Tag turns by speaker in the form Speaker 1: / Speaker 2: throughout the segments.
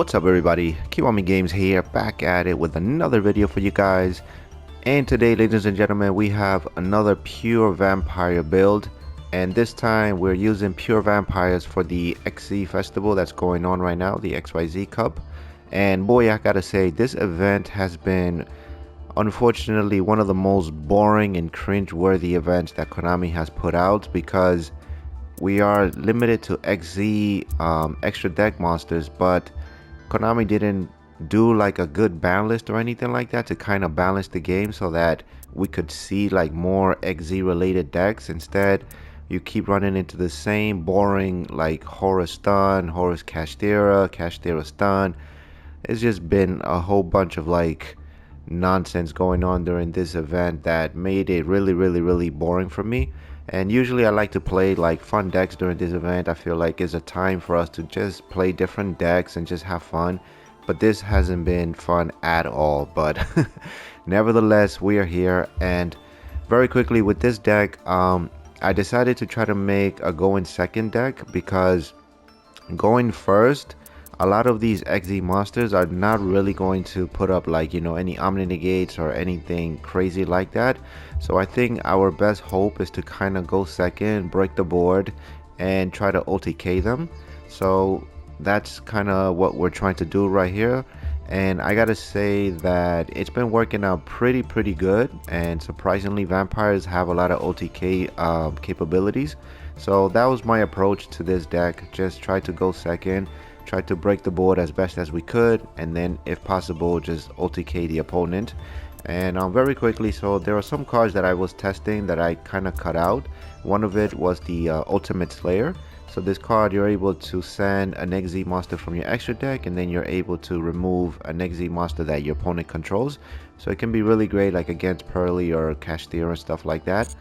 Speaker 1: What's up everybody, Kiwami Games here, back at it with another video for you guys. And today, ladies and gentlemen, we have another pure vampire build, and this time we're using pure vampires for the XZ festival that's going on right now, the XYZ Cup. And boy, I gotta say, this event has been unfortunately one of the most boring and cringe-worthy events that Konami has put out, because we are limited to XZ extra deck monsters, but Konami didn't do like a good ban list or anything like that to kind of balance the game so that we could see like more XZ related decks. Instead, you keep running into the same boring like Horus Stun, Horus Kashtira, Kashtira Stun. It's just been a whole bunch of like nonsense going on during this event that made it really boring for me. And usually I like to play like fun decks during this event. I feel like it's a time for us to just play different decks and just have fun, but this hasn't been fun at all. But nevertheless, we are here, and very quickly with this deck, I decided to try to make a going second deck, because going first, a lot of these XZ monsters are not really going to put up like, any Omni Negates or anything crazy like that. So I think our best hope is to kind of go second, break the board, and try to OTK them. So that's kind of what we're trying to do right here. And I gotta say that it's been working out pretty good, and surprisingly vampires have a lot of OTK capabilities. So that was my approach to this deck. Just try to go second, try to break the board as best as we could, and then if possible just OTK the opponent. And very quickly, so there are some cards that I was testing that I kind of cut out. One of it was the Ultimate Slayer. So this card, you're able to send an XZ monster from your extra deck, and then you're able to remove an XZ monster that your opponent controls. So it can be really great like against Pearly or Kashtira and stuff like that.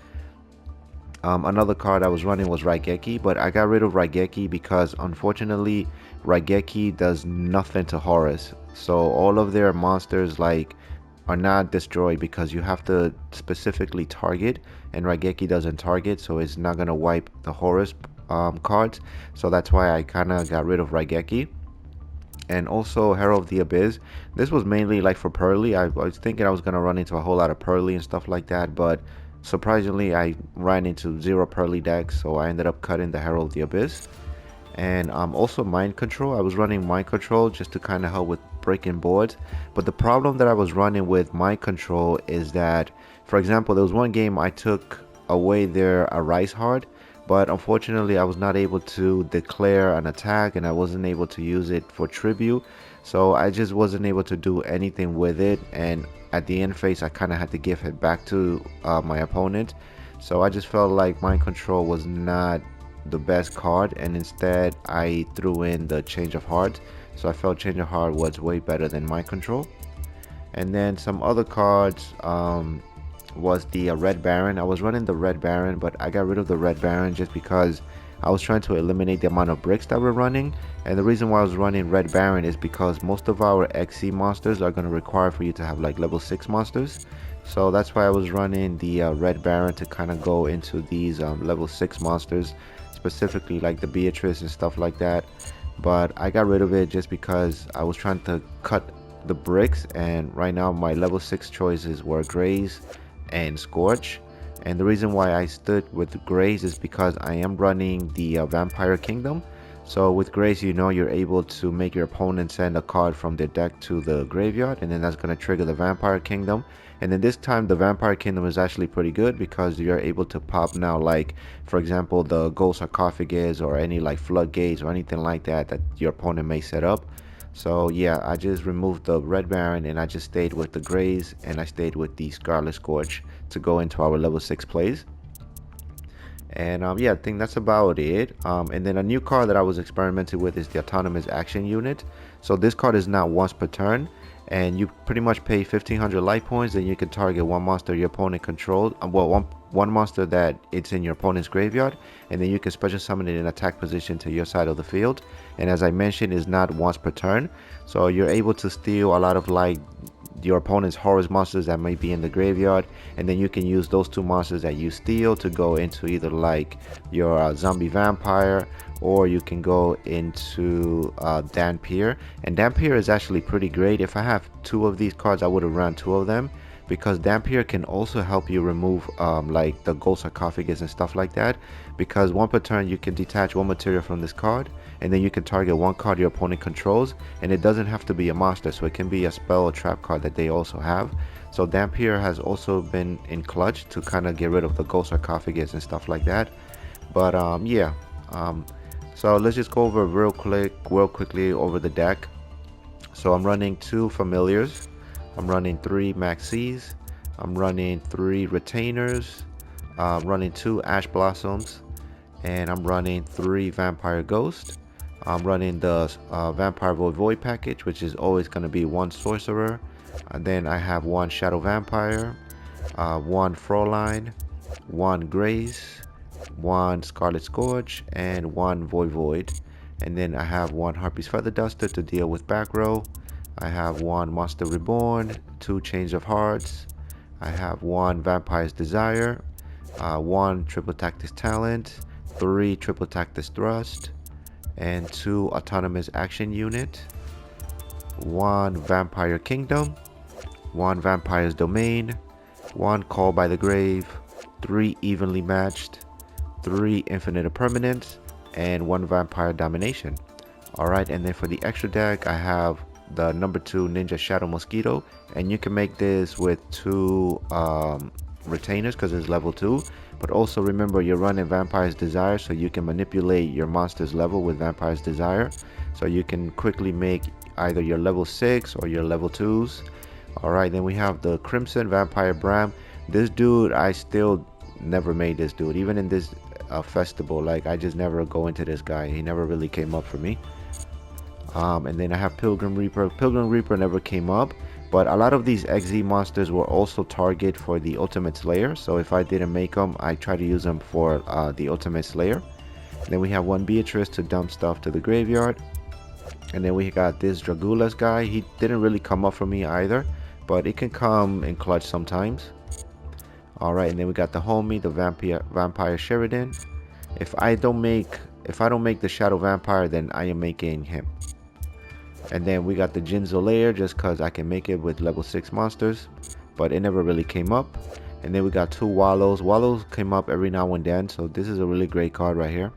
Speaker 1: Another card I was running was Raigeki, but I got rid of Raigeki because unfortunately Raigeki does nothing to Horus. So all of their monsters like are not destroyed because you have to specifically target, and Raigeki doesn't target, so it's not gonna wipe the Horus cards. So that's why I kind of got rid of Raigeki. And also Herald of the Abyss. This was mainly like for Pearly. I was thinking I was gonna run into a whole lot of Pearly and stuff like that, but surprisingly I ran into 0 Pearly decks, so I ended up cutting the Herald of the Abyss. And also Mind Control. I was running Mind Control just to kind of help with breaking boards. But the problem that I was running with Mind Control is that, for example, there was one game I took away their Arise Hard, but unfortunately I was not able to declare an attack, and I wasn't able to use it for tribute. So I just wasn't able to do anything with it, and at the end phase I kind of had to give it back to my opponent. So I just felt like Mind Control was not the best card, and instead I threw in the Change of Heart. So I felt Change of Heart was way better than Mind Control. And then some other cards was the Red Baron. I was running the Red Baron, but I got rid of the Red Baron just because I was trying to eliminate the amount of bricks that we're running. And the reason why I was running Red Baron is because most of our XC monsters are going to require for you to have like level 6 monsters. So that's why I was running the Red Baron to kind of go into these level 6 monsters, specifically like the Beatrice and stuff like that. But I got rid of it just because I was trying to cut the bricks, and right now my level 6 choices were Graze and Scorch. And the reason why I stood with Graze is because I am running the Vampire Kingdom. So with Graze, you're able to make your opponent send a card from their deck to the graveyard, and then that's going to trigger the Vampire Kingdom. And then this time the Vampire Kingdom is actually pretty good because you're able to pop now, like for example the Gold Sarcophagus or any like Floodgates or anything like that that your opponent may set up. So yeah, I just removed the Red Baron, and I just stayed with the Graze, and I stayed with the Scarlet Scorch to go into our level 6 plays. And yeah, I think that's about it. And then a new card that I was experimenting with is the Autonomous Action Unit. So this card is not once per turn, and you pretty much pay 1500 life points, and you can target one monster your opponent controls, well, one one monster that it's in your opponent's graveyard, and then you can special summon it in attack position to your side of the field. And as I mentioned, is not once per turn, so you're able to steal a lot of like your opponent's Horus monsters that might be in the graveyard, and then you can use those two monsters that you steal to go into either like your zombie vampire, or you can go into Dampier. And Dampier is actually pretty great. If I have two of these cards, I would have run two of them, because Dampier can also help you remove like the gold sarcophagus and stuff like that, because one per turn you can detach one material from this card, and then you can target one card your opponent controls, and it doesn't have to be a monster, so it can be a spell or trap card that they also have. So Dampier has also been in clutch to kind of get rid of the gold sarcophagus and stuff like that. But yeah, so let's just go over real quickly over the deck. So I'm running 2 familiars, I'm running 3 maxis, I'm running 3 retainers, running 2 ash blossoms, and I'm running 3 vampire ghosts. I'm running the vampire void package, which is always going to be 1 sorcerer, and then I have 1 shadow vampire, 1 Fraulein, 1 grace, 1 scarlet scourge, and 1 void, and then I have 1 harpy's feather duster to deal with back row. I have 1 monster reborn, 2 change of hearts, I have 1 vampire's desire, 1 triple tactics talent, 3 triple tactics thrust, and 2 autonomous action unit, 1 vampire kingdom, 1 vampire's domain, 1 call by the grave, 3 evenly matched, 3 infinite permanents, and 1 vampire domination. Alright, and then for the extra deck, I have the number 2 ninja shadow mosquito, and you can make this with 2 retainers because it's level 2, but also remember you're running vampire's desire, so you can manipulate your monster's level with vampire's desire, so you can quickly make either your level 6 or your level 2s. Alright, then we have the crimson vampire Bram. This dude, I still never made this dude, even in this festival. Like, I just never go into this guy, he never really came up for me. And then I have Pilgrim Reaper. Pilgrim Reaper never came up, but a lot of these XZ monsters were also target for the Ultimate Slayer, so if I didn't make them, I try to use them for the Ultimate Slayer. And then we have 1 Beatrice to dump stuff to the graveyard, and then we got this Dragulas guy. He didn't really come up for me either, but it can come in clutch sometimes. Alright, and then we got the homie, the vampire Sheridan. If I don't make the Shadow Vampire, then I am making him. And then we got the Jinzo Lair, just cause I can make it with level 6 monsters, but it never really came up. And then we got 2 Wallows. Wallows came up every now and then, so this is a really great card right here.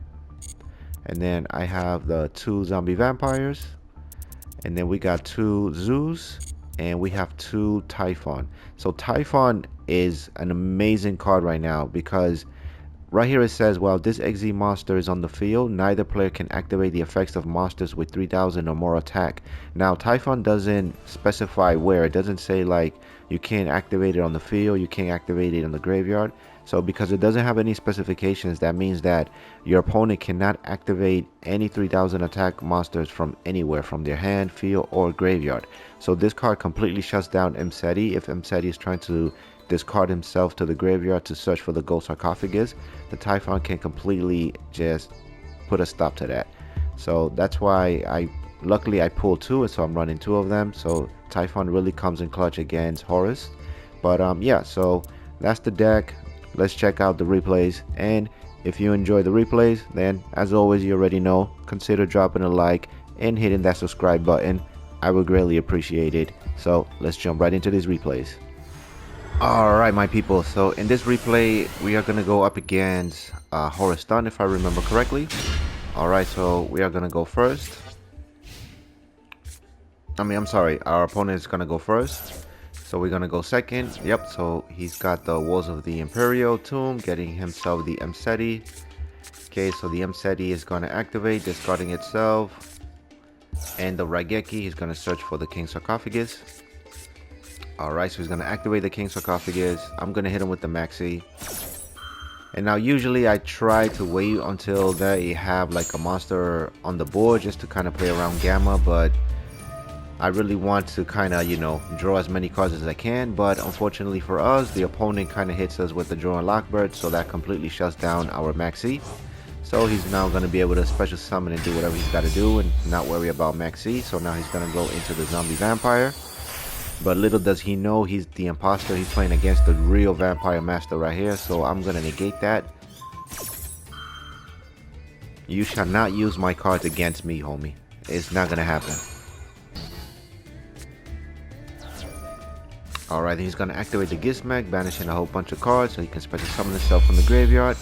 Speaker 1: And then I have the 2 zombie vampires, and then we got 2 zoos, and we have 2 Typhon. So Typhon is an amazing card right now, because right here it says, while this XZ monster is on the field, neither player can activate the effects of monsters with 3000 or more attack. Now Typhon doesn't specify where. It doesn't say like you can't activate it on the field, you can't activate it in the graveyard. So because it doesn't have any specifications, that means that your opponent cannot activate any 3000 attack monsters from anywhere, from their hand, field, or graveyard. So this card completely shuts down Mseti. If Mseti is trying to discard himself to the graveyard to search for the gold sarcophagus, the Typhon can completely just put a stop to that. So that's why luckily I pulled 2, and so I'm running 2 of them. So Typhon really comes in clutch against Horus. But yeah, so that's the deck. Let's check out the replays, and if you enjoy the replays, then as always, you already know, consider dropping a like and hitting that subscribe button. I would greatly appreciate it. So let's jump right into these replays. Alright my people, so in this replay we are going to go up against Horus Stun, if I remember correctly. Alright, so we are going to go first. I'm sorry, our opponent is going to go first. So we're going to go second. Yep, so he's got the Walls of the Imperial Tomb, getting himself the Mseti. Okay, so the Mseti is going to activate, discarding itself. And the Raigeki, he's going to search for the King Sarcophagus. Alright, so he's going to activate the King Sarcophagus. I'm going to hit him with the Maxi. And now usually I try to wait until they have like a monster on the board just to kind of play around Gamma, but I really want to kind of, you know, draw as many cards as I can, but unfortunately for us, the opponent kind of hits us with the Draw and Lockbird, so that completely shuts down our Maxi. So he's now going to be able to special summon and do whatever he's got to do and not worry about Maxi. So now he's going to go into the Zombie Vampire. But little does he know he's the imposter. He's playing against the real Vampire Master right here, so I'm going to negate that. You shall not use my cards against me, homie. It's not going to happen. Alright, he's going to activate the Gizmek, banishing a whole bunch of cards so he can special summon himself from the graveyard.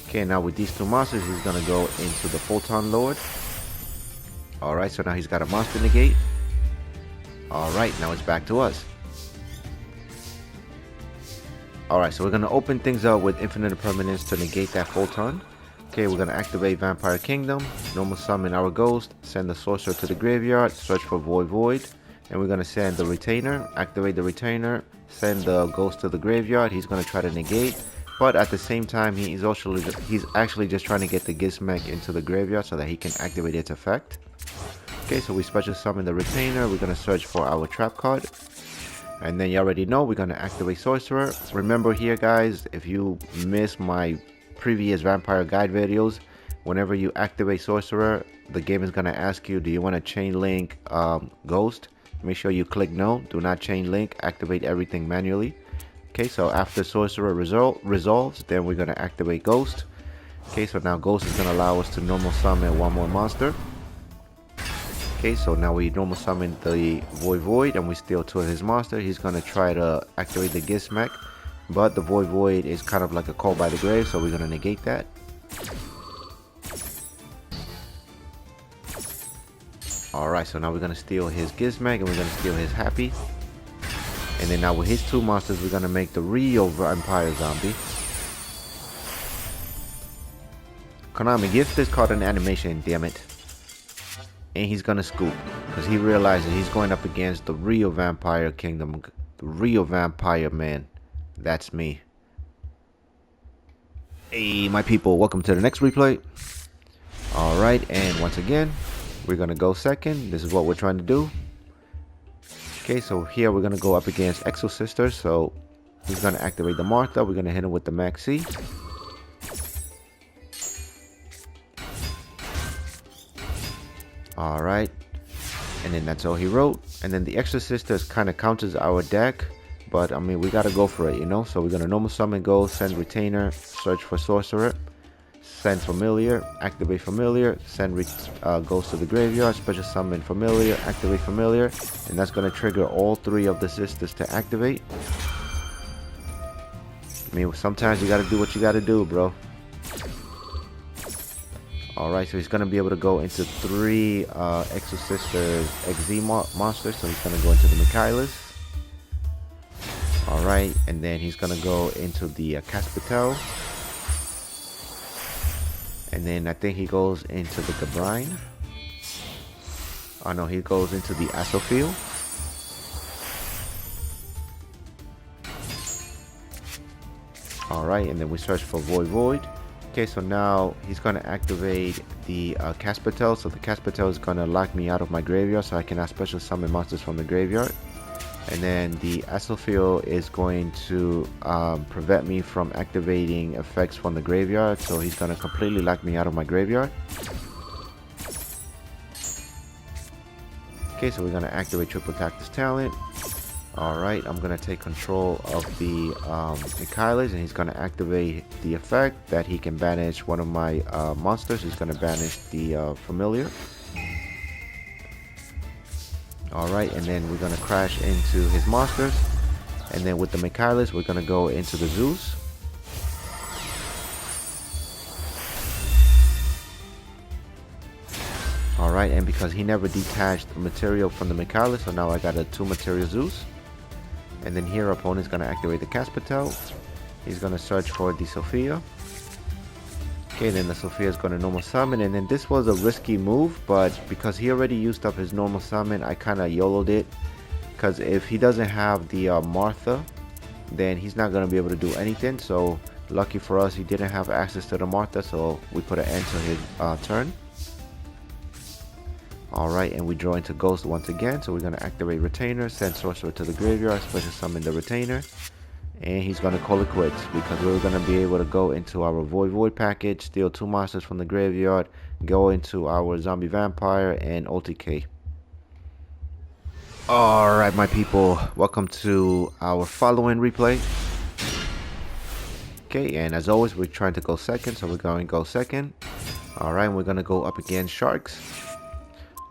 Speaker 1: Okay, now with these two monsters, he's going to go into the Photon Lord. Alright, so now he's got a monster negate. Alright, now it's back to us. Alright, so we're going to open things up with Infinite Impermanence to negate that Photon. Okay, we're going to activate Vampire Kingdom, normal summon our Ghost, send the Sorcerer to the graveyard, search for Void, and we're going to send the Retainer, activate the Retainer, send the Ghost to the graveyard. He's going to try to negate, but at the same time he's actually just trying to get the Gizmek into the graveyard so that he can activate its effect. Okay, so we special summon the Retainer, we're going to search for our trap card, and then you already know we're going to activate Sorcerer. Remember here guys, if you missed my previous Vampire Guide videos, whenever you activate Sorcerer, the game is going to ask you, do you want to chain link Ghost? Make sure you click no, do not chain link, activate everything manually. Okay, so after Sorcerer resolves, then we're going to activate Ghost. Okay, so now Ghost is going to allow us to normal summon one more monster. Okay, so now we normal summon the Void and we steal two of his monster. He's going to try to activate the Gizmek, but the Void is kind of like a call by the grave, so we're going to negate that. Alright, so now we're going to steal his Gizmek and we're going to steal his Happy. And then now with his two monsters, we're going to make the real Vampire Zombie. Konami, give this card an animation, damn it. And he's going to scoop, because he realizes he's going up against the real Vampire Kingdom. The real Vampire man. That's me. Hey, my people, welcome to the next replay. Alright, and once again, we're going to go second. This is what we're trying to do. Okay, so here we're going to go up against Exosisters. So he's going to activate the Martha. We're going to hit him with the Maxi. Alright. And then that's all he wrote. And then the Exosisters kind of counters our deck. But, I mean, we got to go for it, you know. So we're going to normal summon Ghost, send Retainer, search for Sorcerer. Send Familiar, activate Familiar, send Ghost to the graveyard, special summon Familiar, activate Familiar, and that's going to trigger all three of the sisters to activate. I mean, sometimes you got to do what you got to do, bro. Alright, so he's going to be able to go into three Exosisters XZ monsters, so he's going to go into the Michaelis. Alright, and then he's going to go into the Kashtira. And then I think he goes into the Gabrine. Oh no, he goes into the Asophiel. Alright, and then we search for Void. Okay, so now he's going to activate the Kashtira. So the Kashtira is going to lock me out of my graveyard, so I cannot special summon monsters from the graveyard. And then the Asophiel is going to prevent me from activating effects from the graveyard. So he's going to completely lock me out of my graveyard. Okay, so we're going to activate Triple Cactus Talent. Alright, I'm going to take control of the Michaelis, and he's going to activate the effect that he can banish one of my monsters. He's going to banish the Familiar. Alright, and then we're going to crash into his monsters. And then with the Michaelis, we're going to go into the Zeus. Alright, and because he never detached material from the Michaelis, so now I got a 2 material Zeus. And then here, our opponent's going to activate the Kashtira. He's going to search for the Sophia. Okay, then the Sophia is going to normal summon, and then this was a risky move, but because he already used up his normal summon, I kind of YOLO'd it. Because if he doesn't have the Martha, then he's not going to be able to do anything. So lucky for us, he didn't have access to the Martha, so we put an end to his turn. Alright, and we draw into Ghost once again, so we're going to activate Retainer, send Sorcerer to the graveyard, special summon the Retainer, and he's going to call it quits because we're going to be able to go into our Void package, steal 2 monsters from the graveyard, go into our Zombie Vampire, and OTK. Alright my people, welcome to our following replay. Okay, and as always we're trying to go second, so we're going to go second. Alright, we're going to go up against Sharks.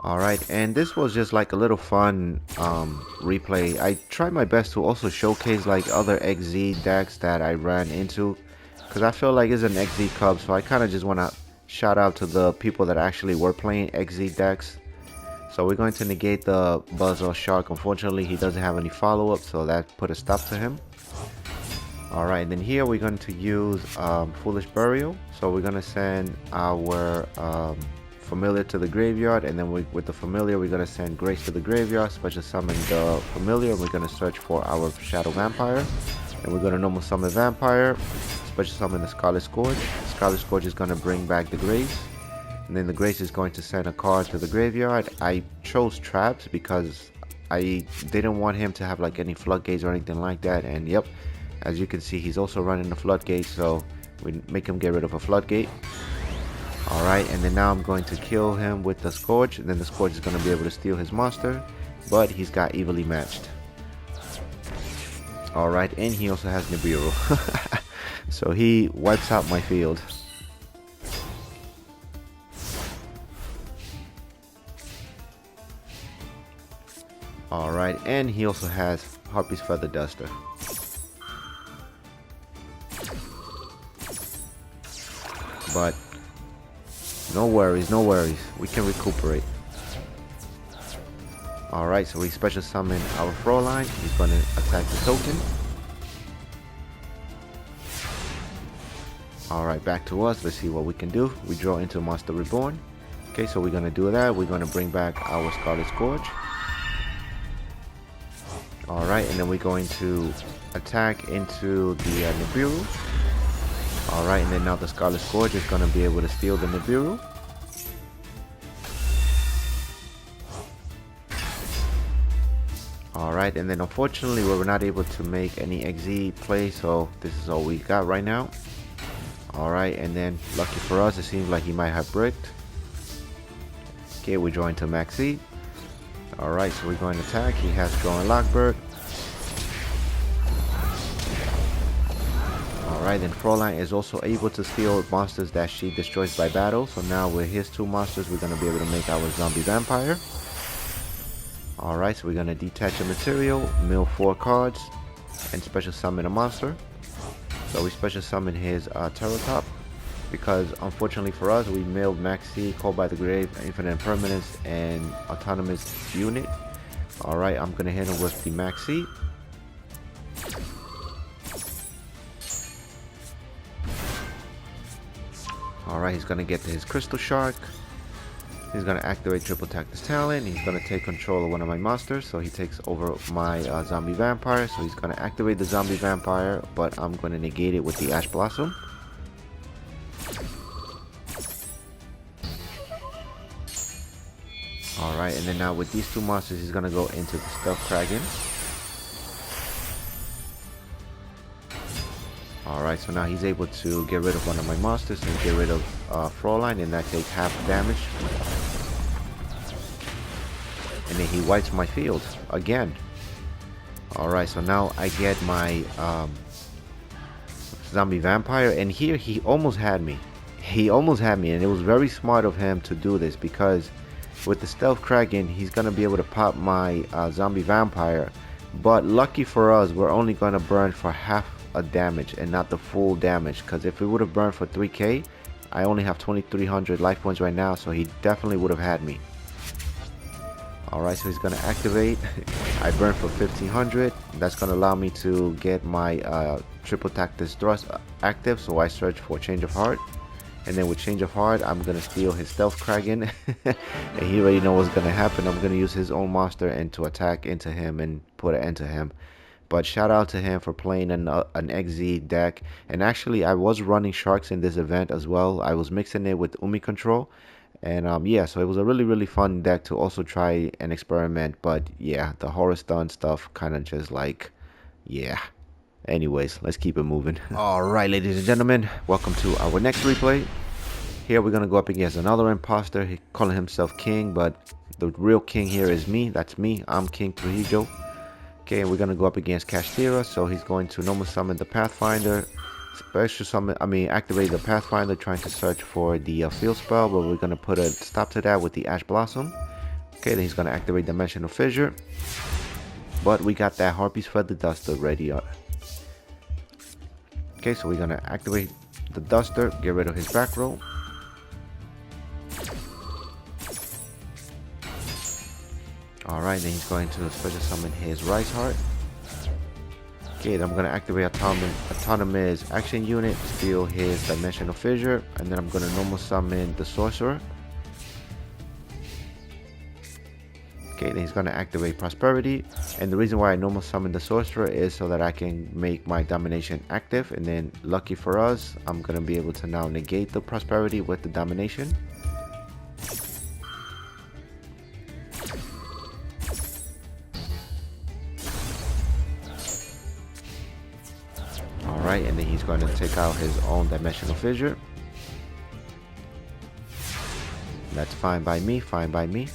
Speaker 1: Alright, and this was just like a little fun replay. I tried my best to also showcase like other XZ decks that I ran into, because I feel like it's an XZ Cup, so I kind of just want to shout out to the people that actually were playing XZ decks. So we're going to negate the Buzzsaw Shark. Unfortunately, he doesn't have any follow-up, so that put a stop to him. Alright, and then here we're going to use Foolish Burial. So we're going to send our Familiar to the graveyard, and then with the Familiar we're going to send Grace to the graveyard, special summon the Familiar, and we're going to search for our Shadow Vampire. And we're going to normal summon Vampire, special summon the Scarlet Scourge. Scarlet Scourge is going to bring back the Grace. And then the Grace is going to send a card to the graveyard. I chose Traps because I didn't want him to have like any floodgates or anything like that. And yep, as you can see, he's also running the floodgate, so we make him get rid of a floodgate. Alright, and then now I'm going to kill him with the Scourge. And then the Scourge is going to be able to steal his monster, but he's got evenly matched. Alright, and he also has Nibiru. So he wipes out my field. Alright, and he also has Harpy's Feather Duster. But no worries, no worries. We can recuperate. Alright, so we special summon our Fraulein. He's going to attack the token. Alright, back to us. Let's see what we can do. We draw into Monster Reborn. Okay, so we're going to do that. We're going to bring back our Scarlet Scourge. Alright, and then we're going to attack into the Nibiru. Alright, and then now the Scarlet Scourge is going to be able to steal the Nibiru. Alright, and then unfortunately we were not able to make any XZ play, so this is all we got right now. Alright, and then lucky for us, it seems like he might have bricked. Okay, we draw into Maxi. Alright, so we're going to attack. He has Drawing Lockbird. Alright, then Fraulein is also able to steal monsters that she destroys by battle. So now with his 2 monsters, we're going to be able to make our Zombie Vampire. Alright, so we're going to detach a material, mill 4 cards, and special summon a monster. So we special summon his Terrortop, because unfortunately for us, we milled Maxi, Called by the Grave, Infinite Permanence, and Autonomous Unit. Alright, I'm going to hit him with the Maxi. Alright, he's going to get to his Crystal Shark. He's going to activate Triple Tactus Talent. He's going to take control of one of my monsters, so he takes over my Zombie Vampire. So he's going to activate the Zombie Vampire, but I'm going to negate it with the Ash Blossom. Alright, and then now with these 2 monsters, he's going to go into the Stealth Kraken. Alright, so now he's able to get rid of one of my monsters and get rid of Fraulein, and that takes half damage. And then he wipes my field again. Alright, so now I get my Zombie Vampire, and here he almost had me. He almost had me, and it was very smart of him to do this, because with the Stealth Kraken, he's going to be able to pop my Zombie Vampire. But lucky for us, we're only going to burn for half a damage and not the full damage, because if it would have burned for 3k, I only have 2300 life points right now, so he definitely would have had me. Alright, so he's going to activate. I burned for 1500. That's going to allow me to get my Triple Tactus Thrust active, so I search for Change of Heart. And then with Change of Heart, I'm going to steal his Stealth Kraken. And he already knows what's going to happen. I'm going to use his own monster and to attack into him and put an end to him. But shout out to him for playing an XZ deck. And actually, I was running Sharks in this event as well. I was mixing it with Umi Control. And yeah, so it was a really fun deck to also try and experiment. But yeah, the Horus Stun stuff kind of just like, yeah. Anyways, let's keep it moving. Alright, ladies and gentlemen, welcome to our next replay. Here we're gonna go up against another imposter. He calling himself king, but the real king here is me. That's me. I'm King Trujillo. Okay, and we're gonna go up against Kashtira. So he's going to normal summon the Pathfinder, special summon. Activate the Pathfinder, trying to search for the field spell. But we're gonna put a stop to that with the Ash Blossom. Okay, then he's gonna activate Dimensional Fissure. But we got that Harpy's Feather Duster ready. Okay, so we're gonna activate the Duster, get rid of his back row. Alright, then he's going to special summon his Rice Heart. Okay, then I'm going to activate Autonomous Action Unit, steal his Dimensional Fissure, and then I'm going to normal summon the Sorcerer. Okay, then he's going to activate Prosperity, and the reason why I normal summon the Sorcerer is so that I can make my Domination active, and then lucky for us, I'm going to be able to now negate the Prosperity with the Domination. Alright, and then he's going to take out his own Dimensional Fissure. That's fine by me, fine by me.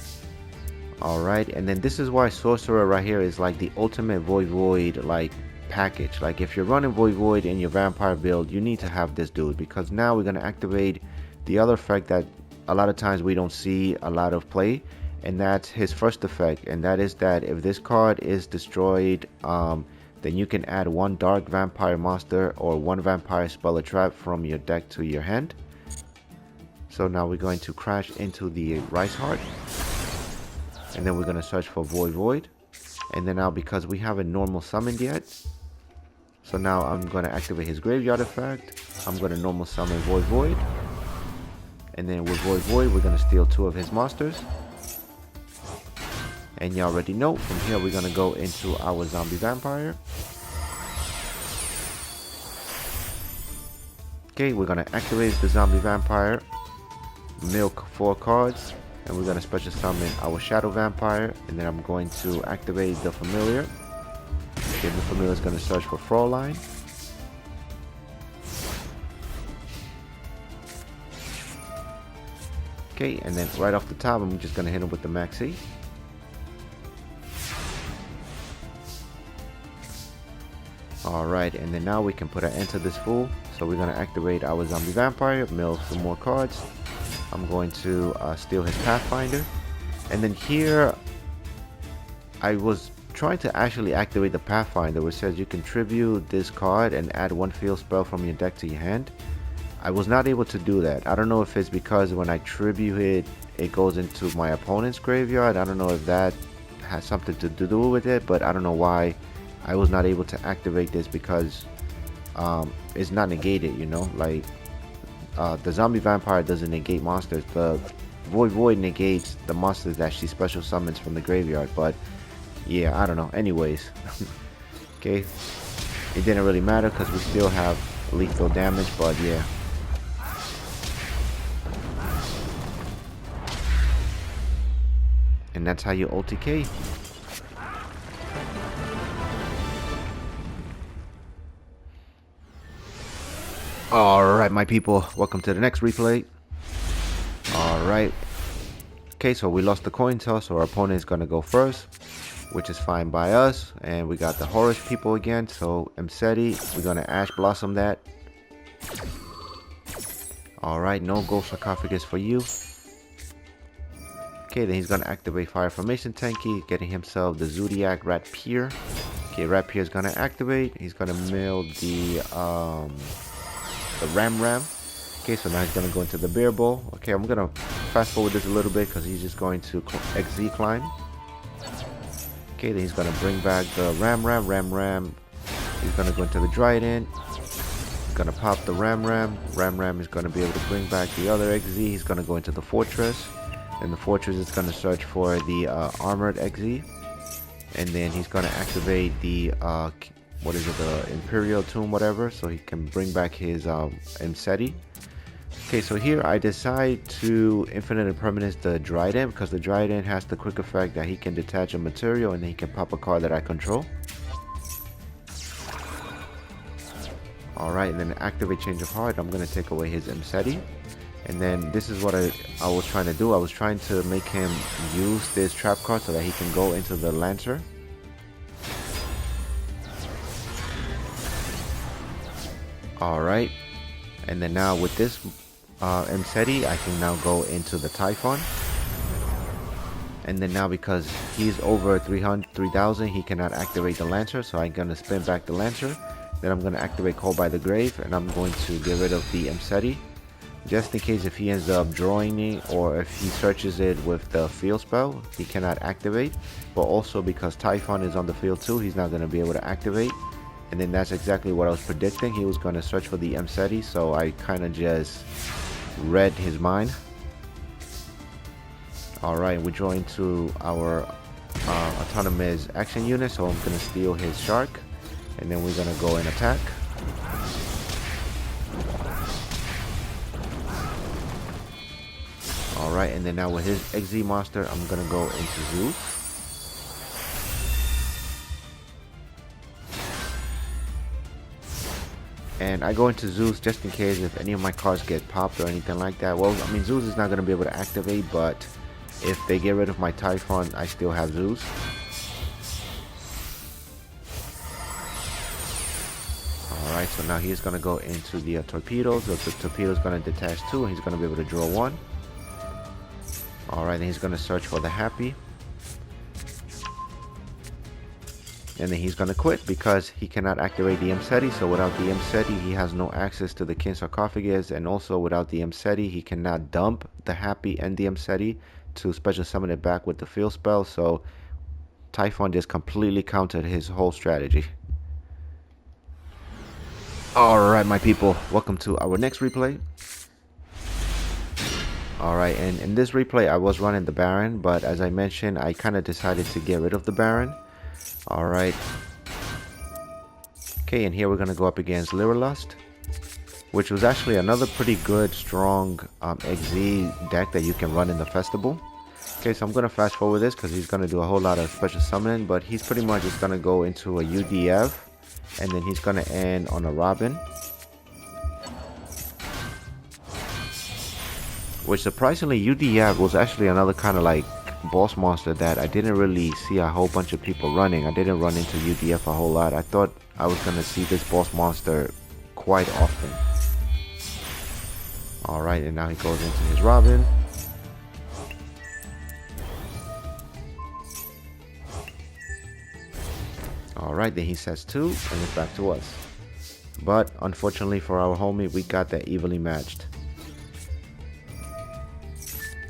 Speaker 1: Alright, and then this is why Sorcerer right here is like the ultimate Void like package. Like if you're running Void in your Vampire build, you need to have this dude, because now we're going to activate the other effect that a lot of times we don't see a lot of play, and that's his first effect, and that is that if this card is destroyed, then you can add one dark vampire monster or one vampire spell or trap from your deck to your hand. So now we're going to crash into the Rice Heart, and then we're going to search for Void. And then now, because we haven't normal summoned yet, so now I'm going to activate his graveyard effect. I'm going to normal summon Void, and then with Void we're going to steal 2 of his monsters. And you already know, from here we're going to go into our zombie vampire. Okay, we're going to activate the zombie vampire, milk 4 cards, and we're going to special summon our shadow vampire, and then I'm going to activate the familiar. Okay, the familiar is going to search for Fraulein. Okay, and then right off the top I'm just going to hit him with the Maxi. Alright, and then now we can put an end to this fool. So we're going to activate our zombie vampire, mill some more cards. I'm going to steal his Pathfinder. And then here, I was trying to actually activate the Pathfinder, which says you can tribute this card and add 1 field spell from your deck to your hand. I was not able to do that. I don't know if it's because when I tribute it, it goes into my opponent's graveyard. I don't know if that has something to do with it, but I don't know why I was not able to activate this, because it's not negated, you know, like the zombie vampire doesn't negate monsters. The Void negates the monsters that she special summons from the graveyard. But yeah, I don't know. Anyways, okay, it didn't really matter because we still have lethal damage, but yeah. And that's how you OTK. Alright, my people, welcome to the next replay. Alright. Okay, so we lost the coin toss, so our opponent is going to go first, which is fine by us. And we got the Horus people again, so Mseti, we're going to Ash Blossom that. Alright, no gold sarcophagus for you. Okay, then he's going to activate Fire Formation Tanky, getting himself the Zoodiac Rapier. Okay, Rapier is going to activate. He's going to mill the Ram. Okay, so now he's going to go into the Bear Bowl. Okay, I'm going to fast forward this a little bit because he's just going to XZ climb. Okay, then he's going to bring back the Ram. He's going to go into the Dryden. He's going to pop the Ram. Ram is going to be able to bring back the other XZ. He's going to go into the Fortress. And the Fortress is going to search for the Armored XZ. And then he's going to activate the what is it, the Imperial Tomb, whatever, so he can bring back his Mseti. Okay, so here I decide to infinite impermanence the Dryden because the Dryden has the quick effect that he can detach a material and then he can pop a card that I control. Alright, and then activate Change of Heart. I'm going to take away his Mseti. And then this is what I was trying to do. I was trying to make him use this trap card so that he can go into the Lancer. Alright, and then now with this Mseti, I can now go into the Typhon. And then now because he's over 3,000, he cannot activate the Lancer, so I'm going to spin back the Lancer. Then I'm going to activate Call by the Grave, and I'm going to get rid of the Mseti. Just in case if he ends up drawing it, or if he searches it with the field spell, he cannot activate. But also because Typhon is on the field too, he's not going to be able to activate. And then that's exactly what I was predicting. He was going to search for the Mseti, so I kind of just read his mind. Alright, we draw into our autonomous action unit, so I'm going to steal his Shark. And then we're going to go and attack. Alright, and then now with his XZ monster, I'm going to go into Zeus. And I go into Zeus just in case if any of my cards get popped or anything like that. Well, I mean, Zeus is not going to be able to activate, but if they get rid of my Typhon, I still have Zeus. Alright, so now he's going to go into the torpedoes. So the torpedo is going to detach 2, and he's going to be able to draw 1. Alright, then he's going to search for the Happy. And then he's going to quit because he cannot activate the Mseti. So without the Mseti, he has no access to the King Sarcophagus. And also without the Mseti, he cannot dump the Happy and the Mseti to special summon it back with the field spell. So Typhon just completely countered his whole strategy. Alright, my people, welcome to our next replay. Alright, and in this replay I was running the Baron, but as I mentioned, I kind of decided to get rid of the Baron. Alright. Okay, and here we're going to go up against Lyrilusc, which was actually another pretty good, strong XZ deck that you can run in the festival. Okay, so I'm going to fast forward this because he's going to do a whole lot of special summoning, but he's pretty much just going to go into a UDF, and then he's going to end on a Robin. Which surprisingly, UDF was actually another kind of like boss monster that I didn't really see a whole bunch of people running. I didn't run into UDF a whole lot. I thought I was going to see this boss monster quite often. Alright, and now he goes into his Robin. Alright, then he sets 2 and it's back to us. But unfortunately for our homie, we got that evenly matched.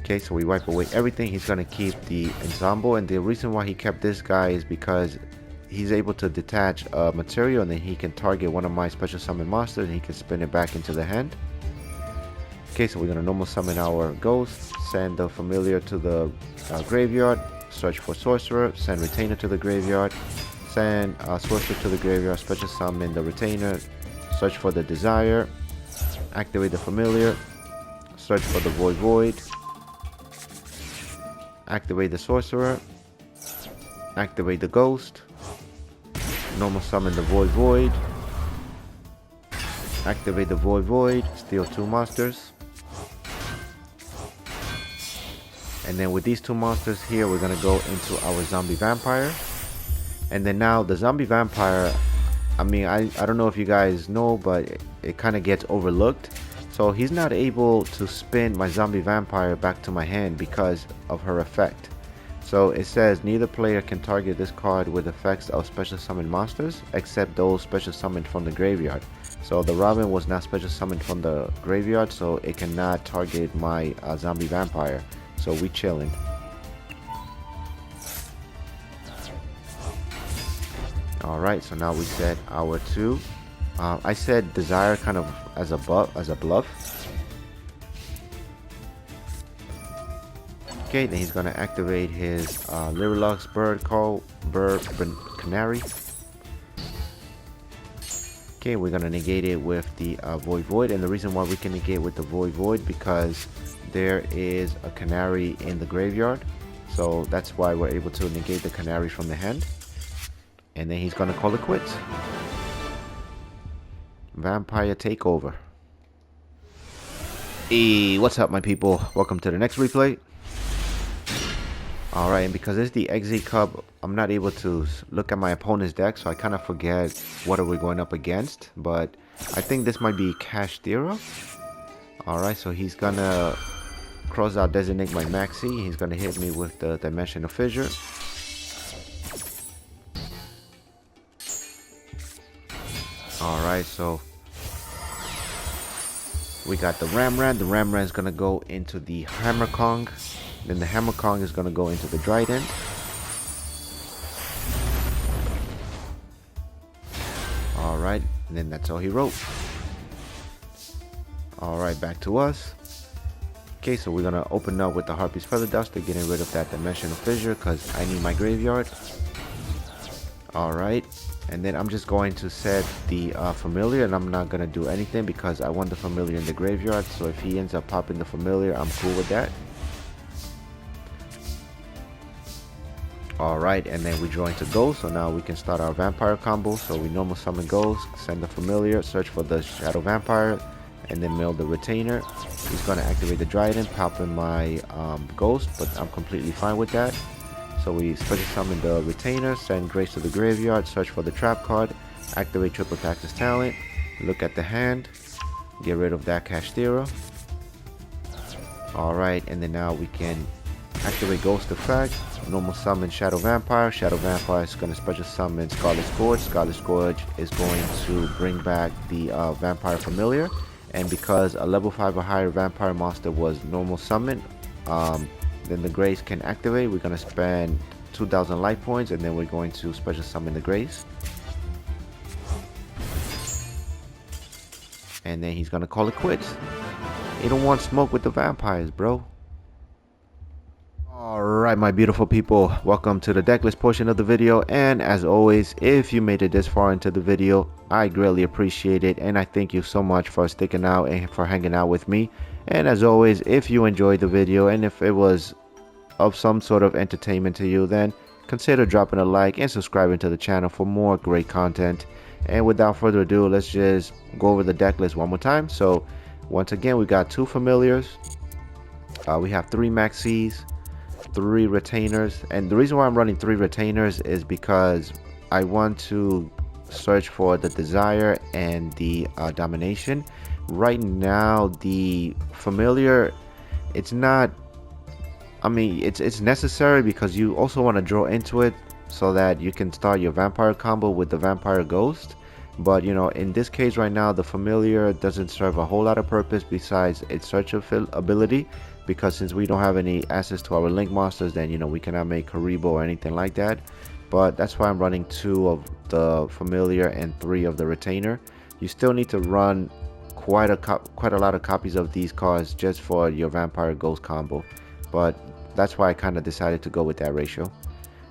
Speaker 1: Okay, so we wipe away everything. He's going to keep the ensemble, and the reason why he kept this guy is because he's able to detach a material and then he can target one of my special summon monsters and he can spin it back into the hand. Okay, so we're going to normal summon our ghost, send the familiar to the graveyard, search for sorcerer, send retainer to the graveyard, send sorcerer to the graveyard, special summon the retainer, search for the desire, activate the familiar, search for the void, activate the sorcerer, activate the ghost, normal summon the void, activate the void, steal 2 monsters. And then with these 2 monsters here, we're going to go into our zombie vampire. And then now the zombie vampire, I mean, I don't know if you guys know, but it kind of gets overlooked. So he's not able to spin my zombie vampire back to my hand because of her effect. So it says neither player can target this card with effects of special summon monsters except those special summoned from the graveyard. So the Robin was not special summoned from the graveyard, so it cannot target my zombie vampire. So we chilling. Alright, so now we set our 2. I said desire kind of as a bluff. Okay, then he's gonna activate his Lyrilusc bird call, bird canary. Okay, we're gonna negate it with the Void, and the reason why we can negate with the Void because there is a canary in the graveyard, so that's why we're able to negate the canaries from the hand. And then he's gonna call it quits. Vampire takeover. Hey, what's up, my people? Welcome to the next replay. Alright, and because it's the XZ Cup, I'm not able to look at my opponent's deck, so I kind of forget what are we going up against. But I think this might be Kashtira. Alright, so he's gonna cross out designate my maxi. He's gonna hit me with the Dimensional Fissure. Alright, so we got the Ramran. The Ramran is gonna go into the Hammer Kong. Then the Hammer Kong is gonna go into the Trident. Alright, and then that's all he wrote. Alright, back to us. Okay, so we're gonna open up with the Harpy's Feather Duster, getting rid of that Dimensional Fissure because I need my graveyard. Alright, and then I'm just going to set the Familiar, and I'm not gonna do anything because I want the Familiar in the graveyard. So if he ends up popping the Familiar, I'm cool with that. Alright, and then we draw into Ghost, so now we can start our Vampire combo. So we normal summon Ghost, send the Familiar, search for the Shadow Vampire, and then mill the Retainer. He's going to activate the Trident, pop in my Ghost, but I'm completely fine with that. So we special summon the Retainer, send Grace to the graveyard, search for the Trap card, activate Triple Tactics Talent, look at the hand, get rid of that Kashtira. Alright, and then now we can activate Ghost effect, normal summon Shadow Vampire. Shadow Vampire is going to special summon Scarlet Scourge. Scarlet Scourge is going to bring back the Vampire Familiar. And because a level 5 or higher Vampire monster was normal summon, then the Grace can activate. We're going to spend 2,000 life points, and then we're going to special summon the Grace. And then he's going to call it quits. He don't want smoke with the vampires, bro. Alright, my beautiful people, welcome to the decklist portion of the video, and as always, if you made it this far into the video, I greatly appreciate it, and I thank you so much for sticking out and for hanging out with me. And as always, if you enjoyed the video and if it was of some sort of entertainment to you, then consider dropping a like and subscribing to the channel for more great content. And without further ado, let's just go over the decklist one more time. So once again, we got 2 Familiars, we have 3 Maxis, 3 Retainers, and the reason why I'm running 3 Retainers is because I want to search for the Desire and the Domination. Right now, the Familiar, it's not, I mean, it's necessary because you also want to draw into it so that you can start your Vampire combo with the Vampire Ghost. But you know, in this case right now, the Familiar doesn't serve a whole lot of purpose besides its search ability, because since we don't have any access to our link monsters, then you know, we cannot make Haribo or anything like that. But that's why I'm running 2 of the Familiar and 3 of the Retainer. You still need to run quite a lot of copies of these cards just for your Vampire Ghost combo, but that's why I kind of decided to go with that ratio.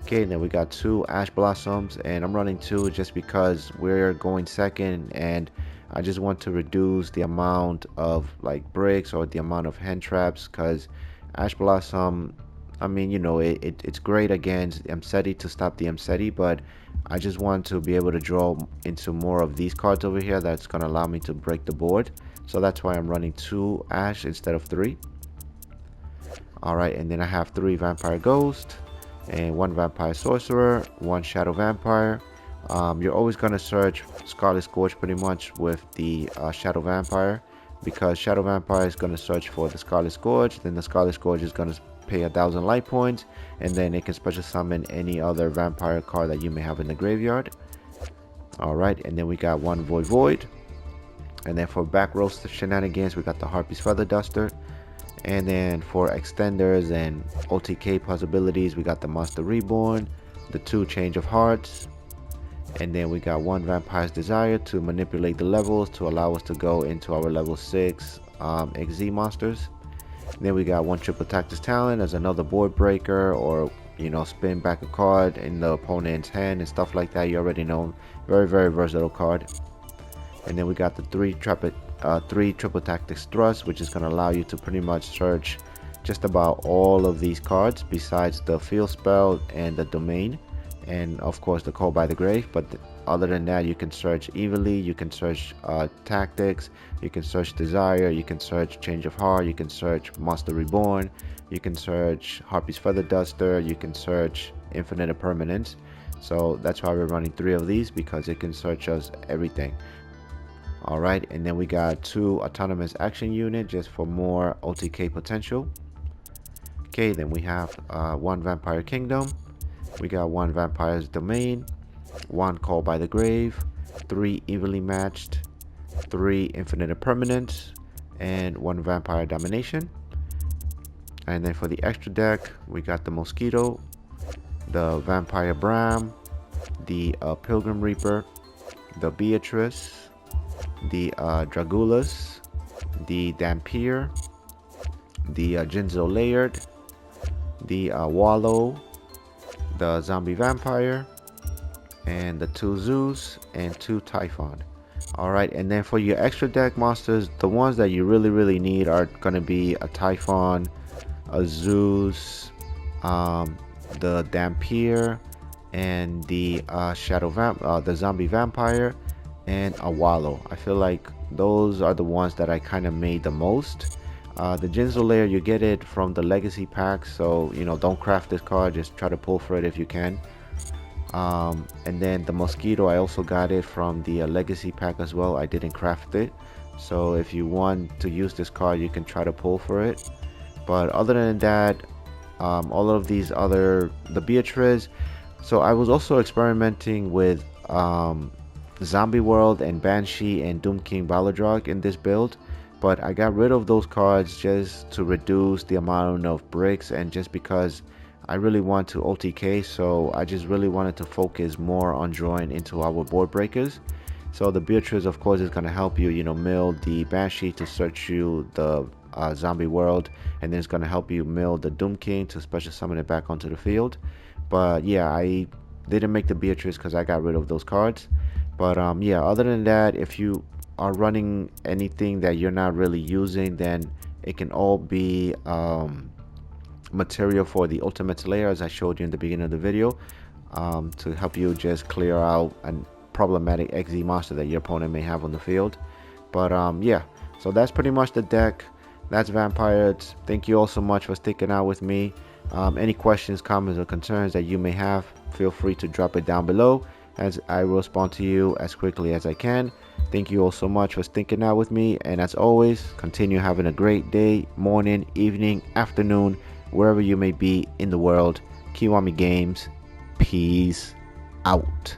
Speaker 1: Okay, and then we got 2 Ash Blossoms, and I'm running 2 just because we're going second, and I just want to reduce the amount of like bricks or the amount of hand traps, because Ash Blossom, I mean, you know, it's great against Mseti to stop the Mseti, but I just want to be able to draw into more of these cards over here that's going to allow me to break the board. So that's why I'm running 2 Ash instead of 3. Alright, and then I have 3 Vampire Ghost, and 1 Vampire Sorcerer, 1 Shadow Vampire. You're always going to search Scarlet Scourge pretty much with the Shadow Vampire, because Shadow Vampire is going to search for the Scarlet Scourge, then the Scarlet Scourge is going to pay 1,000 life points, and then it can special summon any other vampire card that you may have in the graveyard. Alright, and then we got 1 Void, and then for back row shenanigans, we got the Harpy's Feather Duster, and then for extenders and OTK possibilities, we got the Monster Reborn, the 2 Change of Hearts, and then we got 1 Vampire's Desire to manipulate the levels to allow us to go into our level 6 XZ monsters. And then we got 1 Triple Tactics Talent as another board breaker, or you know, spin back a card in the opponent's hand and stuff like that. You already know, very versatile card. And then we got the three triple tactics thrust, which is going to allow you to pretty much search just about all of these cards besides the field spell and the domain, and of course the call by the grave. But other than that, you can search evilly, you can search tactics, you can search desire, you can search change of heart, you can search monster reborn, you can search Harpy's feather duster, you can search infinite impermanence. So that's why we're running 3 of these, because it can search us everything. Alright, and then we got 2 autonomous action unit just for more OTK potential. Okay, then we have 1 vampire kingdom, we got 1 vampire's domain, 1 call by the grave, 3 evenly matched, 3 infinite impermanence, and 1 vampire domination. And then for the extra deck, we got the mosquito, the vampire Bram, the pilgrim reaper, the Beatrice, the Dragulus, the Dampier, the Jinzo Layered, the Wallow, the zombie vampire, and the 2 Zeus and 2 Typhon. Alright, and then for your extra deck monsters, the ones that you really need are going to be a Typhon, a Zeus, the Dampier, and the the zombie vampire, and a Wallow. I feel like those are the ones that I kind of made the most. The Jinzo Layer, you get it from the legacy pack, so you know, don't craft this card, just try to pull for it if you can. And then the mosquito, I also got it from the legacy pack as well. I didn't craft it, so if you want to use this card, you can try to pull for it. But other than that, all of these other, the Beatrice. So I was also experimenting with Zombie World and Banshee and Doom King Balladrog in this build, but I got rid of those cards just to reduce the amount of bricks, and just because I really want to OTK, so I just really wanted to focus more on drawing into our board breakers. So the Beatrice, of course, is going to help you, you know, mill the Banshee to search you the Zombie World, and then it's going to help you mill the Doom King to special summon it back onto the field. But yeah, I didn't make the Beatrice because I got rid of those cards. But yeah, other than that, if you are running anything that you're not really using, then it can all be material for the ultimate layer, as I showed you in the beginning of the video, to help you just clear out a problematic XZ monster that your opponent may have on the field. But yeah, so that's pretty much the deck. That's Vampires. Thank you all so much for sticking out with me. Any questions, comments, or concerns that you may have, feel free to drop it down below, as I will respond to you as quickly as I can. Thank you all so much for sticking out with me, and as always, continue having a great day, morning, evening, afternoon, wherever you may be in the world. Kiwami Games, peace out.